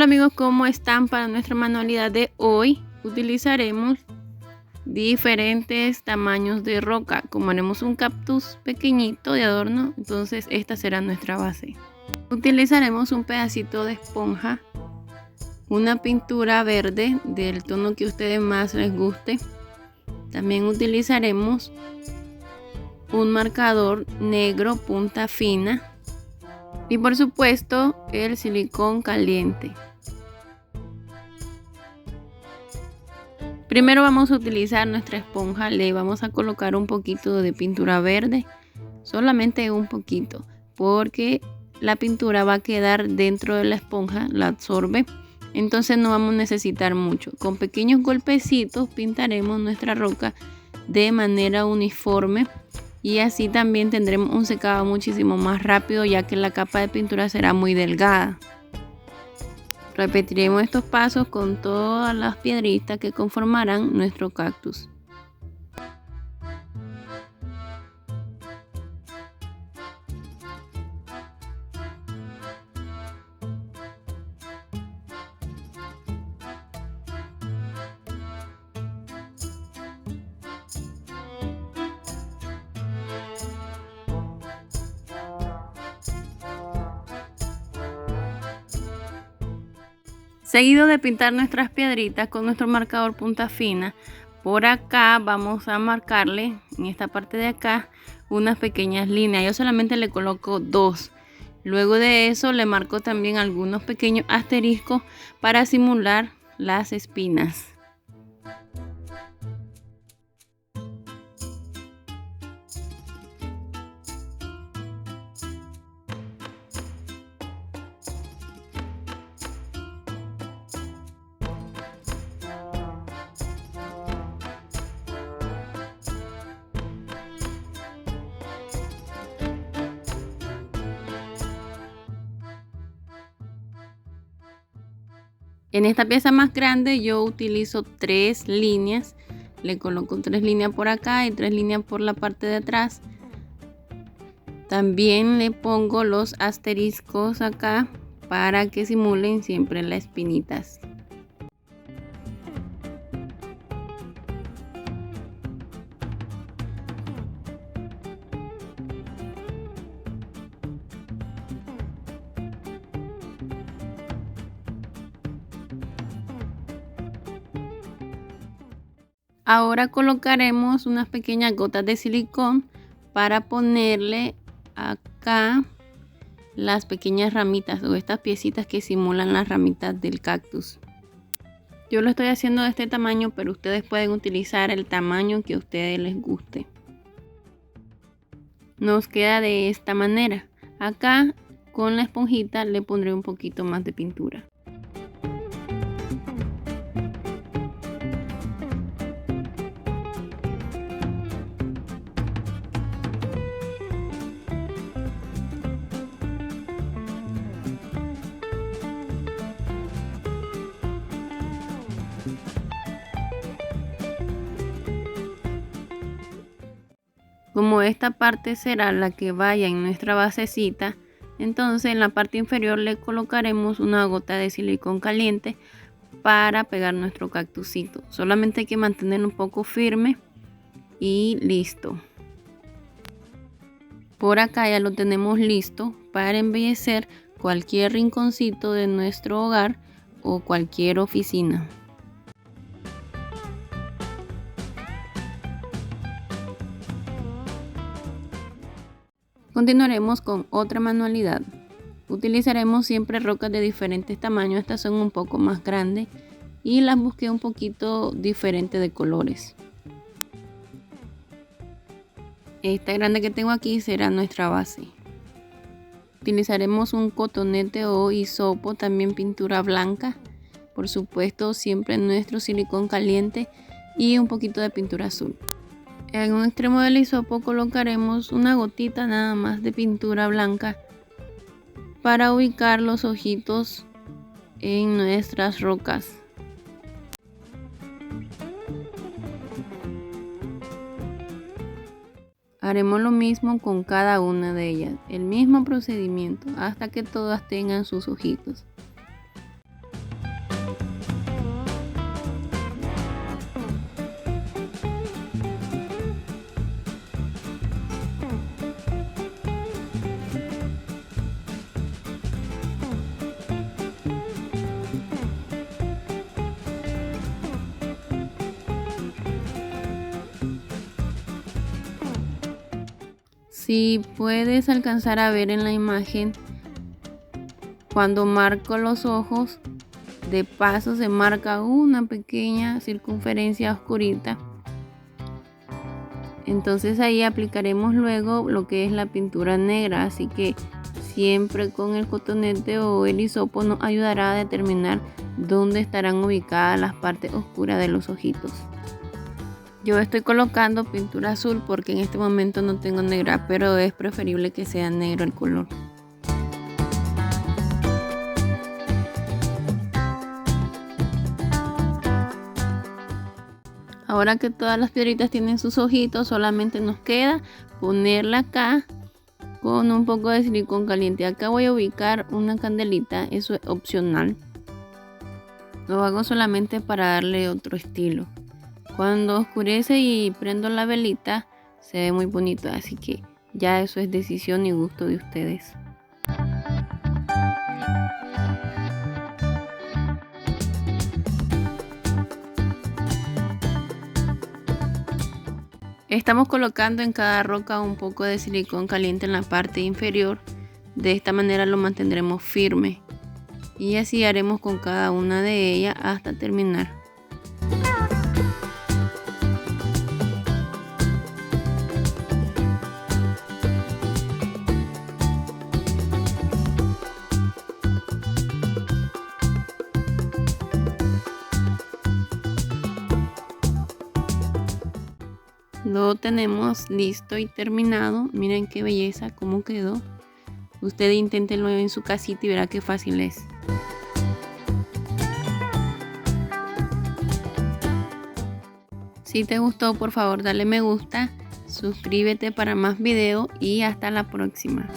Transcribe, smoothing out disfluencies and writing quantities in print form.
Hola amigos, ¿cómo están? Para nuestra manualidad de hoy utilizaremos diferentes tamaños de roca. Como haremos un cactus pequeñito de adorno, entonces esta será nuestra base. Utilizaremos un pedacito de esponja, una pintura verde del tono que a ustedes más les guste. También utilizaremos un marcador negro punta fina y por supuesto el silicón caliente. Primero vamos a utilizar nuestra esponja, le vamos a colocar un poquito de pintura verde, solamente un poquito, porque la pintura va a quedar dentro de la esponja, la absorbe, entonces no vamos a necesitar mucho. Con pequeños golpecitos pintaremos nuestra roca de manera uniforme y así también tendremos un secado muchísimo más rápido, ya que la capa de pintura será muy delgada. Repetiremos estos pasos con todas las piedritas que conformarán nuestro cactus. Seguido de pintar nuestras piedritas con nuestro marcador punta fina, por acá vamos a marcarle en esta parte de acá unas pequeñas líneas. Yo solamente le coloco dos. Luego de eso le marco también algunos pequeños asteriscos para simular las espinas. En esta pieza más grande yo utilizo 3 líneas, le coloco 3 líneas por acá y 3 líneas por la parte de atrás. También le pongo los asteriscos acá para que simulen siempre las espinitas. Ahora colocaremos unas pequeñas gotas de silicón para ponerle acá las pequeñas ramitas o estas piecitas que simulan las ramitas del cactus. Yo lo estoy haciendo de este tamaño, pero ustedes pueden utilizar el tamaño que a ustedes les guste. Nos queda de esta manera. Acá con la esponjita le pondré un poquito más de pintura. Como esta parte será la que vaya en nuestra basecita, entonces en la parte inferior le colocaremos una gota de silicón caliente para pegar nuestro cactusito. Solamente hay que mantenerlo un poco firme y listo. Por acá ya lo tenemos listo para embellecer cualquier rinconcito de nuestro hogar o cualquier oficina. Continuaremos con otra manualidad. Utilizaremos siempre rocas de diferentes tamaños. Estas son un poco más grandes y las busqué un poquito diferente de colores. Esta grande que tengo aquí será nuestra base. Utilizaremos un cotonete o hisopo, también pintura blanca. Por supuesto siempre nuestro silicón caliente y un poquito de pintura azul. En un extremo del hisopo colocaremos una gotita nada más de pintura blanca para ubicar los ojitos en nuestras rocas. Haremos lo mismo con cada una de ellas, el mismo procedimiento hasta que todas tengan sus ojitos. Si puedes alcanzar a ver en la imagen, cuando marco los ojos, de paso se marca una pequeña circunferencia oscurita. Entonces ahí aplicaremos luego lo que es la pintura negra, así que siempre con el cotonete o el hisopo nos ayudará a determinar dónde estarán ubicadas las partes oscuras de los ojitos. Yo estoy colocando pintura azul porque en este momento no tengo negra, pero es preferible que sea negro el color. Ahora que todas las piedritas tienen sus ojitos, solamente nos queda ponerla acá con un poco de silicón caliente. Acá voy a ubicar una candelita, eso es opcional. Lo hago solamente para darle otro estilo. Cuando oscurece y prendo la velita, se ve muy bonito, así que ya eso es decisión y gusto de ustedes. Estamos colocando en cada roca un poco de silicón caliente en la parte inferior. De esta manera lo mantendremos firme. Y así haremos con cada una de ellas hasta terminar. Lo tenemos listo y terminado. Miren qué belleza, cómo quedó. Usted inténtenlo en su casita y verá qué fácil es. Si te gustó, por favor dale me gusta, suscríbete para más videos y hasta la próxima.